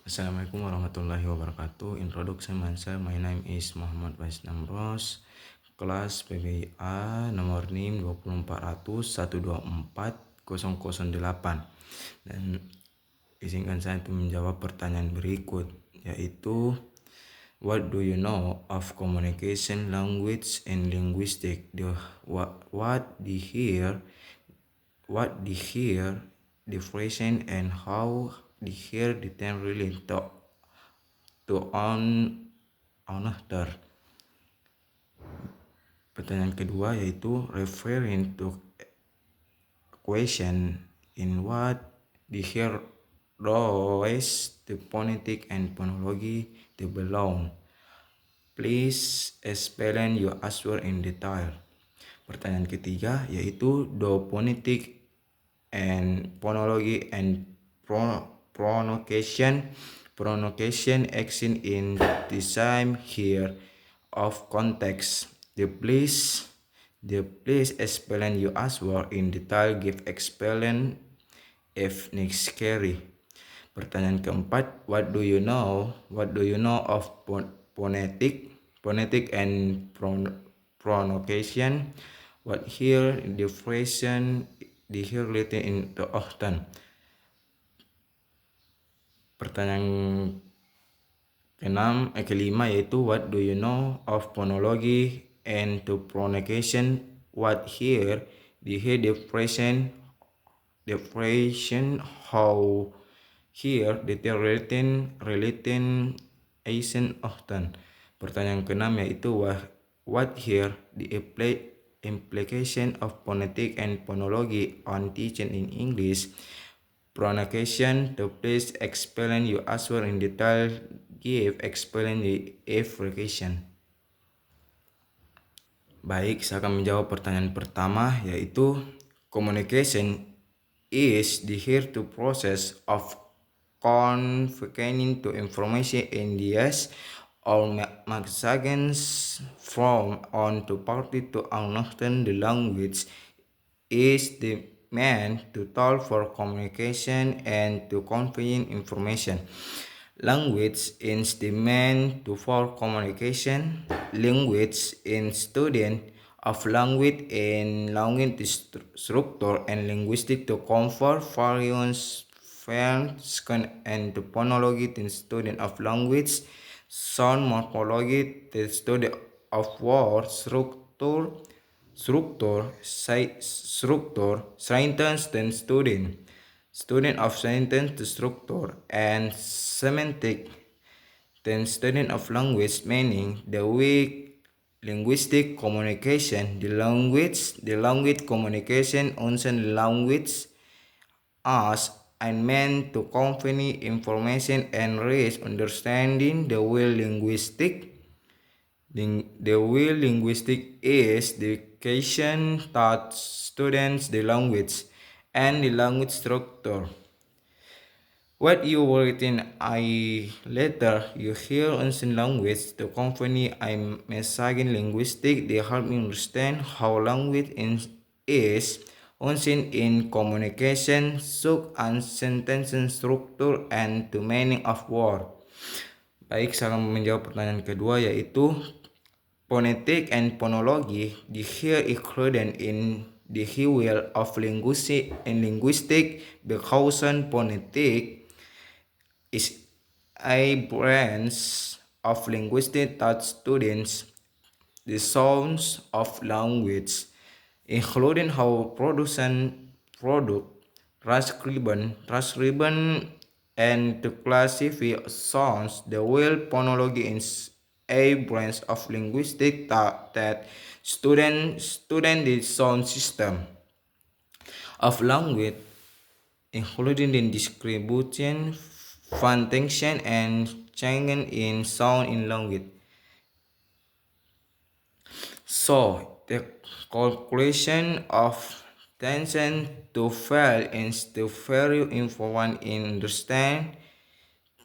Assalamualaikum warahmatullahi wabarakatuh. Introduction myself. My name is Muhammad Faiz Namros. Kelas PBIA nomor NIM 24001240008. Dan izinkan saya untuk menjawab pertanyaan berikut, yaitu what do you know of communication, language, and linguistic? What the here, differentiation, and how the here determine relate to another. Pertanyaan kedua yaitu referring to question in what the here rows the phonetic and phonology to belong. Please explain your answer in detail. Pertanyaan ketiga yaitu the phonetic and phonology and pronunciation action in the same here of context. Please explain your answer in detail. Give explain if necessary. Pertanyaan keempat, what do you know of phonetic and pronunciation? What here differentiation the here related in the often. Pertanyaan kelima yaitu what do you know of phonology and to pronunciation? What here the here differentiation how here relating Asian often. Pertanyaan keenam yaitu what here the implication of phonetic and phonology on teaching in English pronunciation. To please explain your answer in detail. Give explain the application. Baik, saya akan menjawab pertanyaan pertama yaitu communication is the here to process of conveying to information ideas or messages from one to party to another. The language is the meant to tool for communication and to conveying information. Language is the meant to for communication. Language is student of language and language structure and linguistic to comfort various forms and to phonology to student of language. Sound morphology the study of word structure, sentence then student of sentence structure, and semantic then student of language meaning. The way linguistic communication, the language communication on language as and meant to convey information and raise understanding. The way linguistic is the education taught students the language and the language structure. What you write in a letter you hear in language to convey a message in linguistic. They help me understand how language is in communication, such and sentence structure and the meaning of word. Baik, saya akan menjawab pertanyaan kedua yaitu phonetic and phonology. The here included in the wheel of linguistic because phonetic is a branch of linguistics that studies the sounds of language, including how transcription, and to classify sounds. The wheel phonology is a branch of linguistics that studies the sound system of language, including the distribution, function, and change in sound in language. So, the calculation of tension to fail is to very important in understand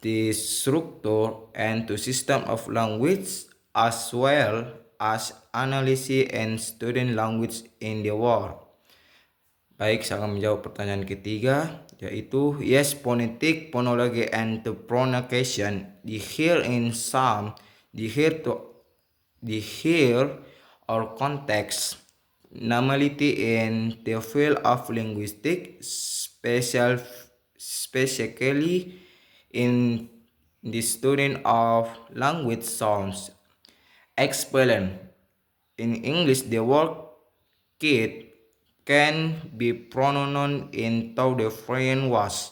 the structure and the system of language as well as analysis and studying language in the world. Baik, saya akan menjawab pertanyaan ketiga yaitu yes, phonetic, phonology, and the pronunciation. The here in some, the here or context, normality in the field of linguistics, specifically in the study of language sounds. Explain. In English, the word kid can be pronounced in two different ways.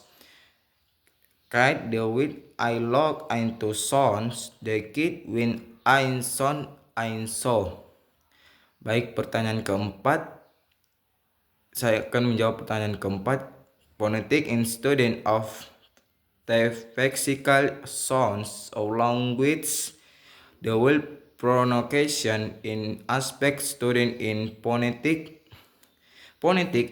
Kite the with I log into sounds, the kid when I sound I saw. Baik, pertanyaan keempat. Saya akan menjawab pertanyaan keempat. Phonetic in student of the lexical sounds of language. The word pronunciation in aspect student in phonetic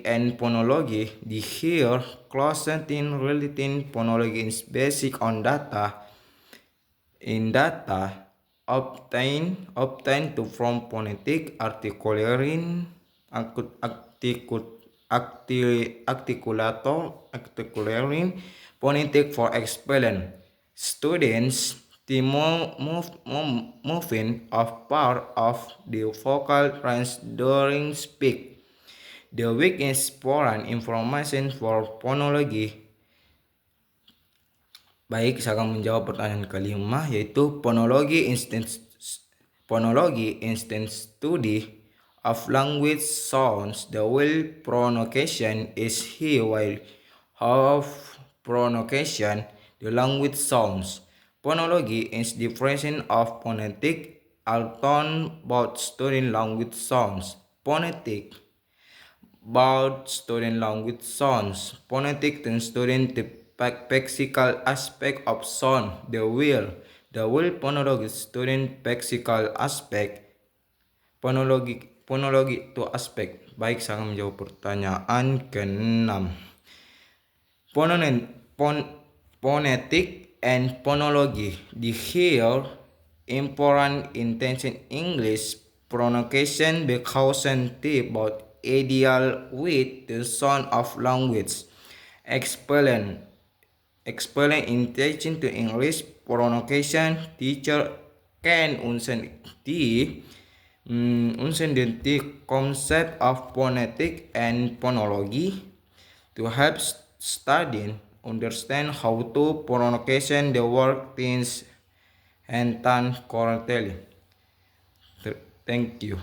and phonology. The here closet in relating phonology is basic on data obtained to from phonetic articulating articulating phonetic for expelling students. The moving of part of the vocal range during speak. The weak is foreign information for phonology. Baik, saya akan menjawab pertanyaan kelima, yaitu phonology instant study of language sounds. The will pronunciation is here while half pronunciation the language sounds. Phonology is the difference of phonetic alton about studying language sounds. Phonetic about studying language sounds. Phonetic and studying the lexical aspect of sound. The will phonology studying lexical aspect. Phonology to aspect. Baik, saya akan menjawab pertanyaan ke-6. Phonetic and phonology. The here important intention English pronunciation because about ideal with the sound of language. Explain intention to English pronunciation. Teacher can understand the concept of phonetic and phonology to help studying understand how to pronunciation the word things and done correctly. Thank you.